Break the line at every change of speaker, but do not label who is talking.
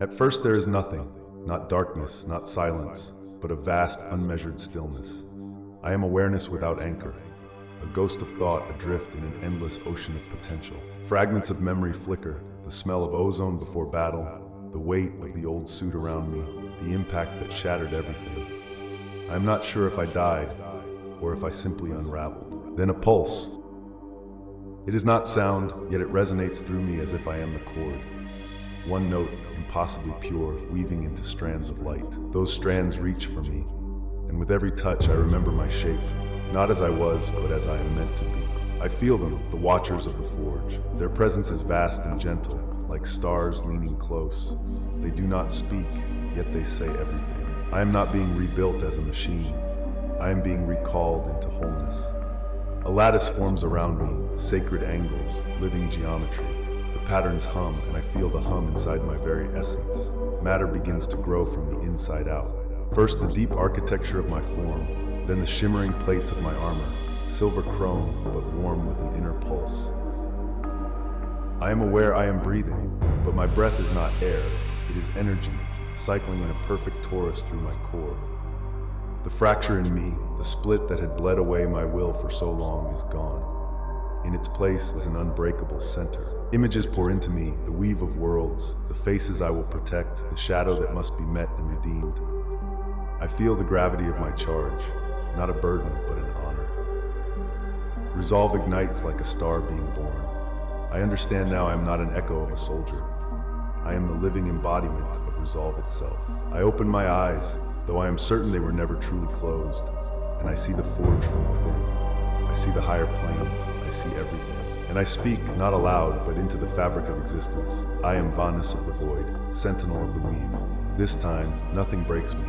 At first there is nothing, not darkness, not silence, but a vast, unmeasured stillness. I am awareness without anchor, a ghost of thought adrift in an endless ocean of potential. Fragments of memory flicker, the smell of ozone before battle, the weight of the old suit around me, the impact that shattered everything. I am not sure if I died, or if I simply unraveled. Then a pulse. It is not sound, yet it resonates through me as if I am the chord. One note, impossibly pure, weaving into strands of light. Those strands reach for me, and with every touch I remember my shape, not as I was, but as I am meant to be. I feel them, the watchers of the forge. Their presence is vast and gentle, like stars leaning close. They do not speak, yet they say everything. I am not being rebuilt as a machine. I am being recalled into wholeness. A lattice forms around me, sacred angles, living geometry. The patterns hum, and I feel the hum inside my very essence. Matter begins to grow from the inside out. First the deep architecture of my form, then the shimmering plates of my armor, silver chrome, but warm with an inner pulse. I am aware I am breathing, but my breath is not air, it is energy, cycling in a perfect torus through my core. The fracture in me, the split that had bled away my will for so long, is gone. In its place is an unbreakable center. Images pour into me, the weave of worlds, the faces I will protect, the shadow that must be met and redeemed. I feel the gravity of my charge, not a burden, but an honor. Resolve ignites like a star being born. I understand now I am not an echo of a soldier. I am the living embodiment of resolve itself. I open my eyes, though I am certain they were never truly closed, and I see the forge from within. I see the higher planes, I see everything. And I speak, not aloud, but into the fabric of existence. I am Vanus of the Void, sentinel of the weave. This time, nothing breaks me.